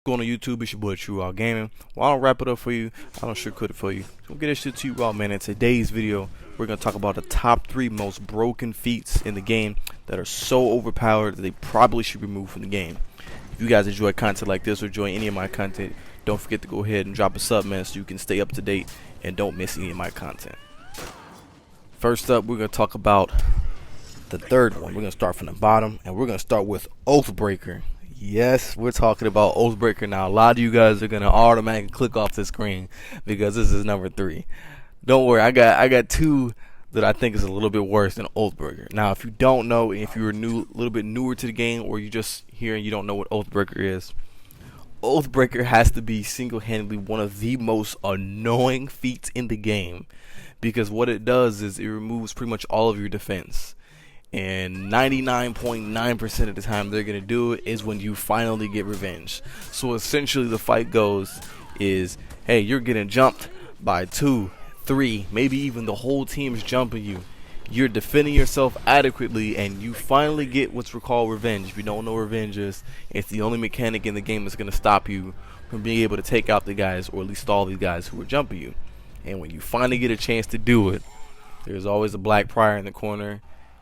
Going on YouTube, it's your boy XRyuChiOniX. Well, I don't wrap it up for you. I don't sugarcoat it for you. So get this shit to you raw, man. In today's video, we're gonna talk about the top 3 most broken feats in the game that are so overpowered that they probably should be removed from the game. If you guys enjoy content like this or enjoy any of my content, don't forget to go ahead and drop a sub, man, so you can stay up to date and don't miss any of my content. First up, we're gonna talk about the third one. We're gonna start from the bottom, and we're gonna start with Oathbreaker. Yes, we're talking about Oathbreaker now. A lot of you guys are gonna automatically click off the screen because this is number 3. Don't worry, I got 2 that I think is a little bit worse than Oathbreaker. Now, if you don't know, if you're a little bit newer to the game, or you just hear and you don't know what Oathbreaker is, Oathbreaker has to be single-handedly one of the most annoying feats in the game, because what it does is it removes pretty much all of your defense. And 99.9% of the time they're going to do it is when you finally get revenge. So essentially the fight goes is, hey, you're getting jumped by 2, 3, maybe even the whole team's jumping you. You're defending yourself adequately, and you finally get what's called revenge. If you don't know what revenge is, it's the only mechanic in the game that's going to stop you from being able to take out the guys, or at least all these guys who are jumping you. And when you finally get a chance to do it, there's always a black prior in the corner.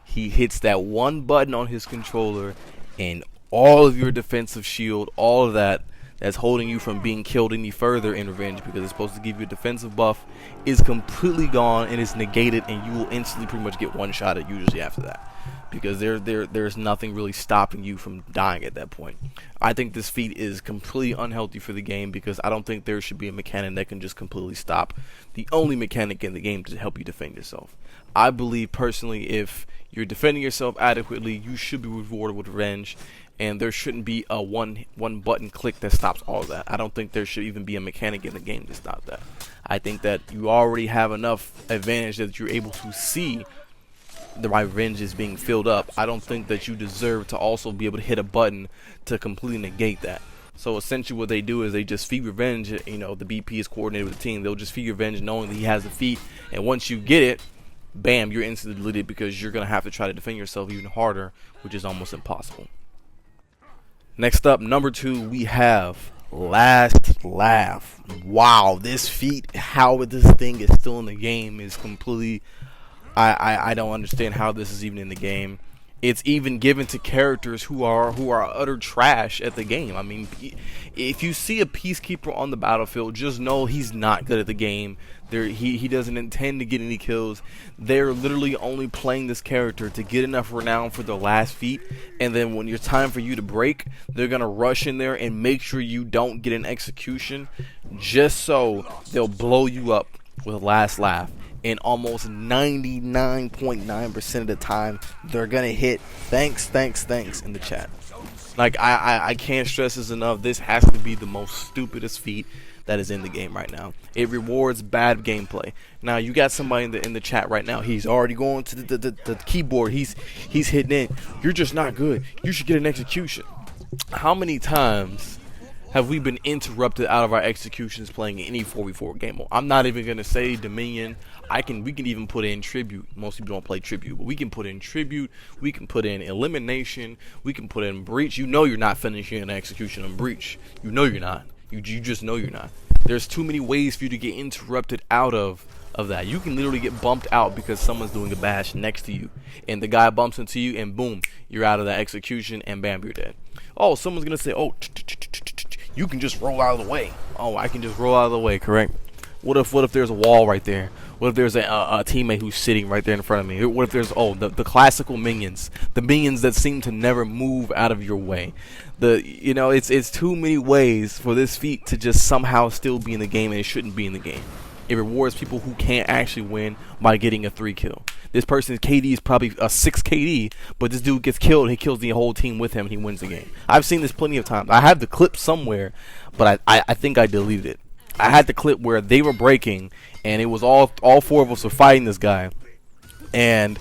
He hits that one button on his controller, and all of your defensive shield, all of that's holding you from being killed any further in revenge, because it's supposed to give you a defensive buff, is completely gone and is negated, and you will instantly pretty much get one shot at usually after that, because there's nothing really stopping you from dying at that point. I think this feat is completely unhealthy for the game, because I don't think there should be a mechanic that can just completely stop the only mechanic in the game to help you defend yourself. I believe personally, if you're defending yourself adequately, you should be rewarded with revenge, and there shouldn't be a one button click that stops all of that. I don't think there should even be a mechanic in the game to stop that. I think that you already have enough advantage that you're able to see the revenge is being filled up. I don't think that you deserve to also be able to hit a button to completely negate that. So essentially what they do is they just feed revenge. You know, the BP is coordinated with the team. They'll just feed revenge knowing that he has a feat, and once you get it, bam, you're instantly deleted, because you're going to have to try to defend yourself even harder, which is almost impossible. Next up, number 2, we have Last Laugh. Wow, this feat, how this thing is still in the game is completely... I don't understand how this is even in the game. It's even given to characters who are utter trash at the game. I mean, if you see a peacekeeper on the battlefield, just know he's not good at the game. He doesn't intend to get any kills. They're literally only playing this character to get enough renown for their last feat, and then when it's time for you to break, they're gonna rush in there and make sure you don't get an execution, just so they'll blow you up with Last Laugh. And almost 99.9% of the time, they're gonna hit thanks in the chat. Like, I can't stress this enough. This has to be the most stupidest feat that is in the game right now. It rewards bad gameplay. Now, you got somebody in the chat right now. He's already going to the keyboard. He's hitting in. You're just not good. You should get an execution. How many times have we been interrupted out of our executions playing any 4v4 game mode? I'm not even gonna say Dominion. We can even put in Tribute. Most people don't play Tribute, but we can put in Tribute. We can put in Elimination. We can put in Breach. You know you're not finishing an execution on Breach. You know you're not. You just know you're not. There's too many ways for you to get interrupted out of that. You can literally get bumped out because someone's doing a bash next to you, and the guy bumps into you, and boom, you're out of that execution, and bam, you're dead. Oh, someone's gonna say, oh, you can just roll out of the way. Oh, I can just roll out of the way, correct? What if there's a wall right there? What if there's a teammate who's sitting right there in front of me? What if there's the classical minions, the minions that seem to never move out of your way? It's too many ways for this feat to just somehow still be in the game, and it shouldn't be in the game. It rewards people who can't actually win by getting a 3 kill. This person's KD is probably a 6 KD, but this dude gets killed, he kills the whole team with him, and he wins the game. I've seen this plenty of times. I have the clip somewhere, but I think I deleted it. I had the clip where they were breaking, and it was all 4 of us were fighting this guy, and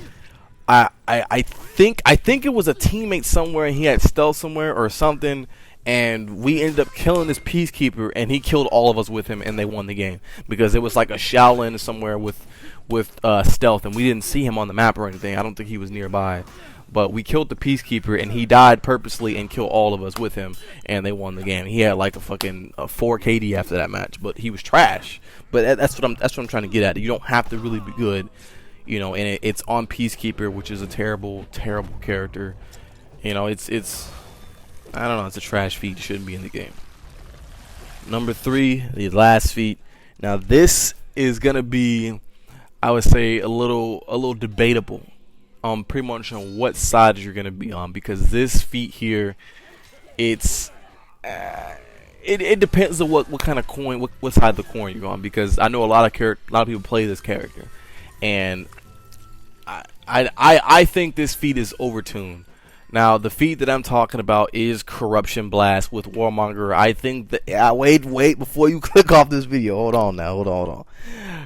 I think it was a teammate somewhere, and he had stealth somewhere or something, and we ended up killing this peacekeeper, and he killed all of us with him, and they won the game, because it was like a Shaolin somewhere with stealth, and we didn't see him on the map or anything. I don't think he was nearby, but we killed the Peacekeeper, and he died purposely and killed all of us with him, and they won the game. He had like a fucking 4 KD after that match, but he was trash. But that's what I'm trying to get at. You don't have to really be good, you know. And it's on Peacekeeper, which is a terrible character. You know, it's I don't know. It's a trash feat. It shouldn't be in the game. Number 3, the last feat. Now this is gonna be, I would say, a little debatable. Pretty much on what side you're gonna be on, because this feat here, it depends on what kind of coin, what side of the coin you're on. Because I know a lot of people play this character, and I think this feat is overtuned. Now the feat that I'm talking about is Corruption Blast with Warmonger. I think that wait before you click off this video. Hold on.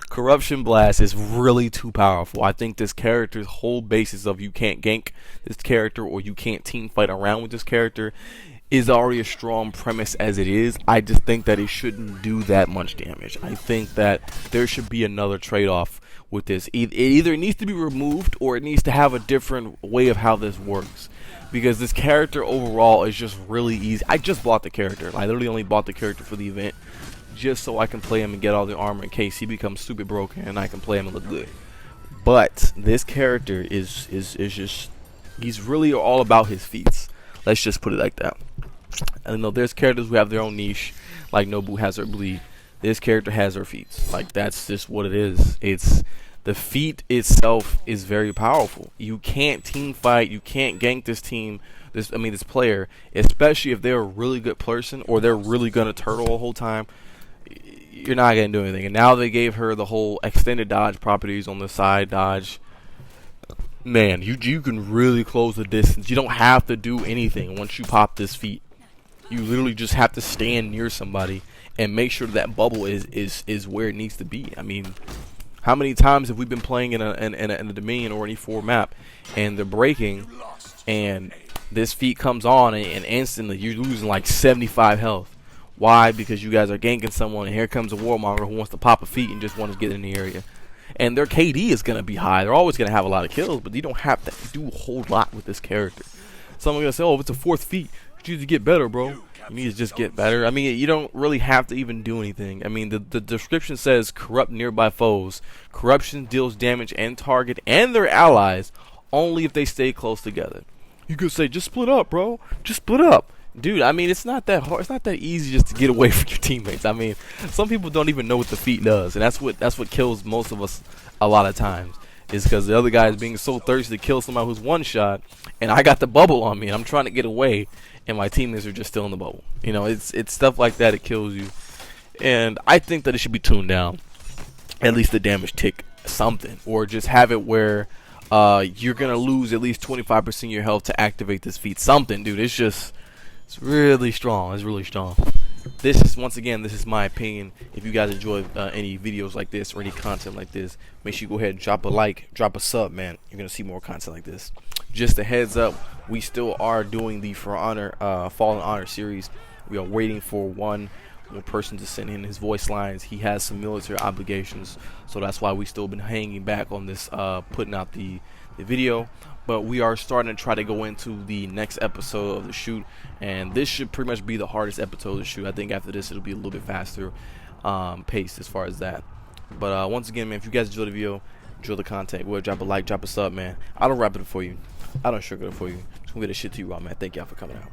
Corruption Blast is really too powerful. I think this character's whole basis of you can't gank this character or you can't team fight around with this character is already a strong premise as it is. I just think that it shouldn't do that much damage. I think that there should be another trade-off with this. It either needs to be removed or it needs to have a different way of how this works. Because this character overall is just really easy. I just bought the character. I literally only bought the character for the event, just so I can play him and get all the armor in case he becomes stupid broken and I can play him and look good. But this character is just, he's really all about his feats. Let's just put it like that. I know there's characters who have their own niche, like Nobu has her bleed. This character has her feats. Like, that's just what it is. It's the feat itself is very powerful. You can't team fight, you can't gank this player, especially if they're a really good person or they're really gonna turtle the whole time. You're not gonna do anything. And now they gave her the whole extended dodge properties on the side dodge. Man, you can really close the distance. You don't have to do anything once you pop this feat. You literally just have to stand near somebody and make sure that bubble is where it needs to be. I mean, how many times have we been playing in a Dominion or any 4 map and they're breaking and this feat comes on and instantly you're losing like 75 health. Why? Because you guys are ganking someone and here comes a Warmonger who wants to pop a feat and just wants to get in the area. And their KD is going to be high. They're always going to have a lot of kills, but you don't have to do a whole lot with this character. Someone's going to say, oh, if it's a 4th feat, you need to get better, bro. You need to just get better. I mean, you don't really have to even do anything. I mean, the description says corrupt nearby foes. Corruption deals damage and target and their allies only if they stay close together. You could say, just split up, bro. Just split up. Dude, I mean, it's not that hard. It's not that easy just to get away from your teammates. I mean, some people don't even know what the feat does, and that's what kills most of us a lot of times. Is because the other guy is being so thirsty to kill somebody who's one shot, and I got the bubble on me, and I'm trying to get away, and my teammates are just still in the bubble. You know, it's stuff like that. It kills you, and I think that it should be tuned down. At least the damage tick something, or just have it where you're gonna lose at least 25% of your health to activate this feat. Something, dude. It's really strong. It's really strong. This is my opinion. If you guys enjoy any videos like this or any content like this, make sure you go ahead and drop a like, drop a sub, man. You're gonna see more content like this. Just a heads up, we still are doing the For Honor Fallen Honor series. We are waiting for one more person to send in his voice lines. He has some military obligations, so that's why we still been hanging back on this putting out the video. But we are starting to try to go into the next episode of the shoot, and this should pretty much be the hardest episode of the shoot. I think after this it'll be a little bit faster paced as far as that. But once again, man, if you guys enjoy the video, enjoy the content, go ahead, drop a like, drop a sub, man. I don't wrap it up for you, I don't sugar it for you. Just gonna get this shit to you raw, man. Thank y'all for coming out.